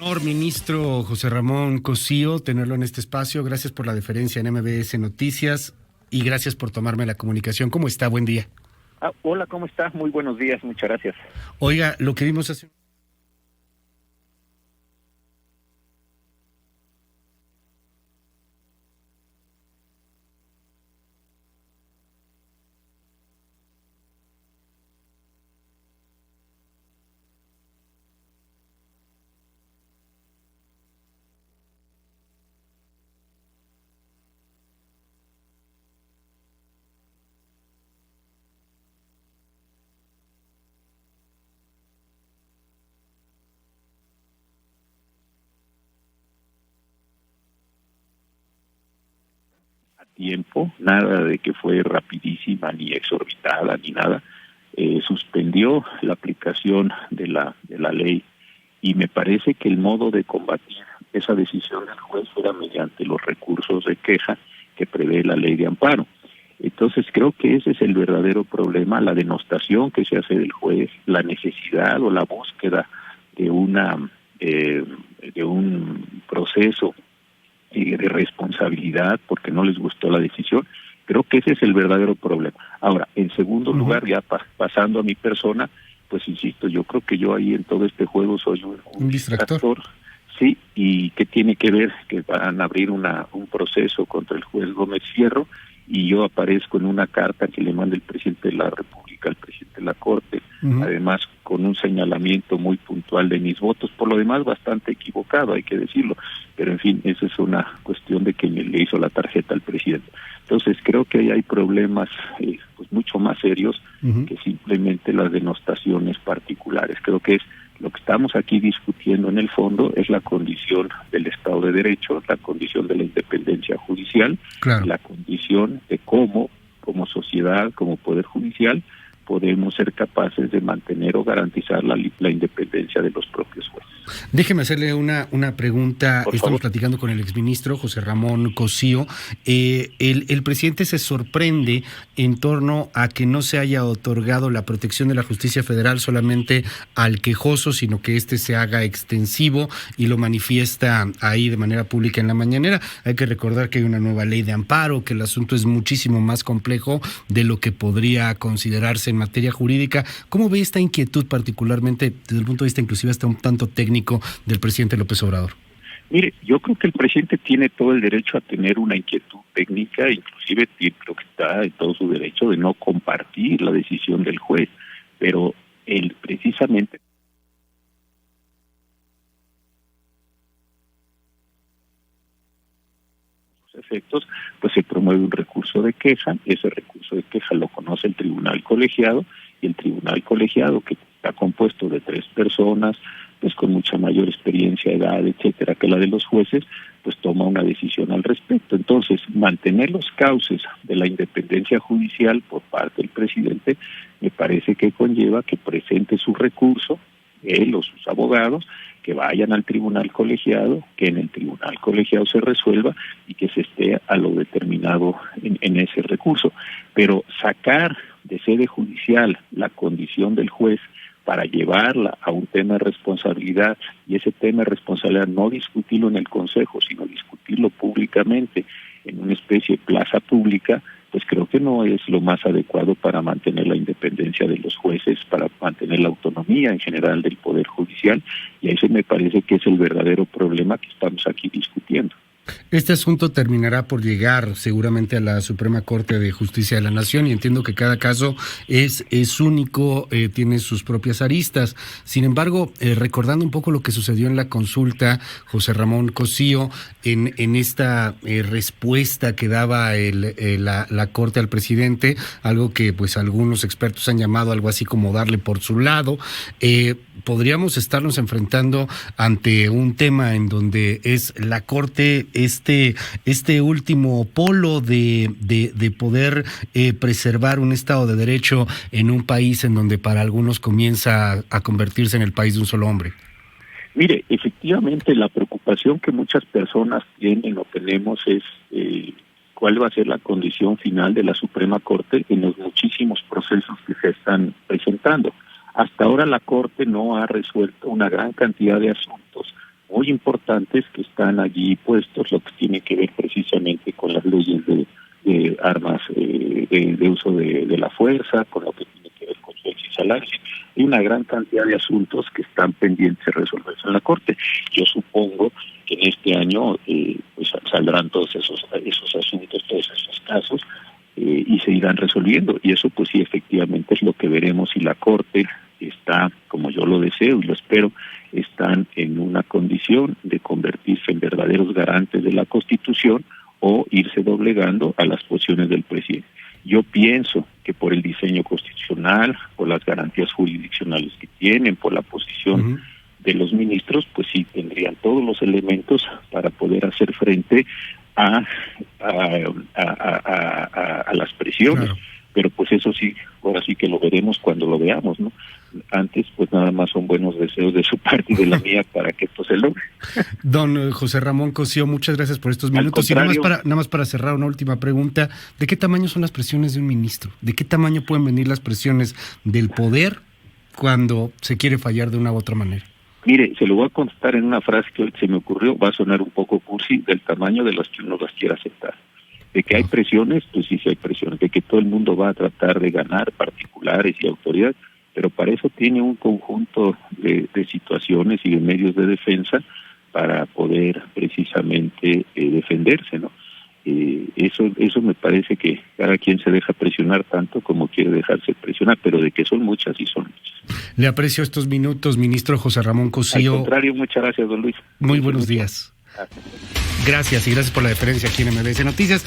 Honor, ministro José Ramón Cosío, tenerlo en este espacio. Gracias por la deferencia en MBS Noticias y gracias por tomarme la comunicación. ¿Cómo está? Buen día. Hola, ¿cómo estás? Muy buenos días, muchas gracias. Oiga, lo que vimos hace... Tiempo, nada de que fue rapidísima ni exorbitada ni nada, suspendió la aplicación de la ley y me parece que el modo de combatir esa decisión del juez era mediante los recursos de queja que prevé la ley de amparo. Entonces creo que ese es el verdadero problema, la denostación que se hace del juez, la necesidad o la búsqueda de de un proceso de responsabilidad porque no les gustó la decisión. Creo que ese es el verdadero problema. Ahora, en segundo lugar, ya pasando a mi persona, pues insisto, yo creo que yo ahí en todo este juego soy un distractor. Sí, y que tiene que ver que van a abrir un proceso contra el juez Gómez Fierro y yo aparezco en una carta que le manda el presidente de la República al presidente de la Corte, además con un señalamiento muy puntual de mis votos, por lo demás bastante equivocado, hay que decirlo, pero en fin, esa es una cuestión de quien le hizo la tarjeta al presidente. Entonces creo que ahí hay problemas pues mucho más serios que simplemente las denostaciones particulares. Creo que es lo que estamos aquí discutiendo en el fondo es la condición del Estado de Derecho, la condición de la independencia judicial, claro, la condición de cómo, como sociedad, como Poder Judicial, podemos ser capaces de mantener o garantizar la independencia de los propios jueces. Déjeme hacerle una pregunta. Por Estamos favor. platicando con el exministro José Ramón Cosío. El presidente se sorprende en torno a que no se haya otorgado la protección de la justicia federal solamente al quejoso, sino que este se haga extensivo y lo manifiesta ahí de manera pública en la mañanera. Hay que recordar que hay una nueva ley de amparo, que el asunto es muchísimo más complejo de lo que podría considerarse en materia jurídica. ¿Cómo ve esta inquietud particularmente desde el punto de vista inclusive hasta un tanto técnico del presidente López Obrador? Mire, yo creo que el presidente tiene todo el derecho a tener una inquietud técnica, inclusive creo que está en todo su derecho de no compartir la decisión del juez, pero él precisamente efectos, pues se promueve un recurso de queja, ese recurso de queja lo conoce el tribunal colegiado, y el tribunal colegiado, que está compuesto de 3 personas, pues con mucha mayor experiencia, edad, etcétera, que la de los jueces, pues toma una decisión al respecto. Entonces, mantener los cauces de la independencia judicial por parte del presidente, me parece que conlleva que presente su recurso, él o sus abogados, que vayan al tribunal colegiado, que en el tribunal colegiado se resuelva y que se esté a lo determinado en ese recurso. Pero sacar de sede judicial la condición del juez para llevarla a un tema de responsabilidad, y ese tema de responsabilidad no discutirlo en el Consejo, sino discutirlo públicamente en una especie de plaza pública, pues creo que no es lo más adecuado para mantener la independencia de los jueces, para mantener la autonomía en general del Poder Judicial, y ese me parece que es el verdadero problema que estamos aquí discutiendo. Este asunto terminará por llegar seguramente a la Suprema Corte de Justicia de la Nación y entiendo que cada caso es único, tiene sus propias aristas. Sin embargo, recordando un poco lo que sucedió en la consulta, José Ramón Cosío, en esta respuesta que daba la Corte al presidente, algo que pues algunos expertos han llamado algo así como darle por su lado, podríamos estarnos enfrentando ante un tema en donde es la Corte este último polo de poder preservar un Estado de Derecho en un país en donde para algunos comienza a convertirse en el país de un solo hombre. Mire, efectivamente la preocupación que muchas personas tienen o tenemos es cuál va a ser la condición final de la Suprema Corte en los muchísimos procesos que se están presentando. Hasta ahora la Corte no ha resuelto una gran cantidad de asuntos importantes que están allí puestos, lo que tiene que ver precisamente con las leyes de armas de uso de la fuerza, con lo que tiene que ver con sueldos y salarios, y una gran cantidad de asuntos que están pendientes de resolverse en la Corte. Yo supongo que en este año pues saldrán todos esos asuntos, todos esos casos, y se irán resolviendo, y eso pues sí, efectivamente es lo que veremos si la Corte está, como yo lo deseo y lo espero, están en una condición de convertirse en verdaderos garantes de la Constitución o irse doblegando a las posiciones del presidente. Yo pienso que por el diseño constitucional, por las garantías jurisdiccionales que tienen, por la posición de los ministros, pues sí tendrían todos los elementos para poder hacer frente a las presiones. Claro. Pero pues eso sí, ahora sí que lo veremos cuando lo veamos, ¿no? Antes pues nada más son buenos deseos de su parte y de la mía para que esto se logre. Don José Ramón Cosío, muchas gracias por estos minutos. Y nada más para cerrar, una última pregunta: ¿de qué tamaño son las presiones de un ministro? ¿De qué tamaño pueden venir las presiones del poder cuando se quiere fallar de una u otra manera? Mire, se lo voy a contestar en una frase que hoy se me ocurrió, va a sonar un poco cursi, del tamaño de las que uno las quiera aceptar. De que hay presiones, pues sí hay presiones. De que todo el mundo va a tratar de ganar, particulares y autoridades, pero para eso tiene un conjunto de situaciones y de medios de defensa para poder precisamente defenderse, ¿no? Eso me parece que cada quien se deja presionar tanto como quiere dejarse presionar, pero de que son muchas y son muchas. Le aprecio estos minutos, ministro José Ramón Cosío. Al contrario, muchas gracias, don Luis. Muy buenos días. Gracias y gracias por la deferencia aquí en MBS Noticias.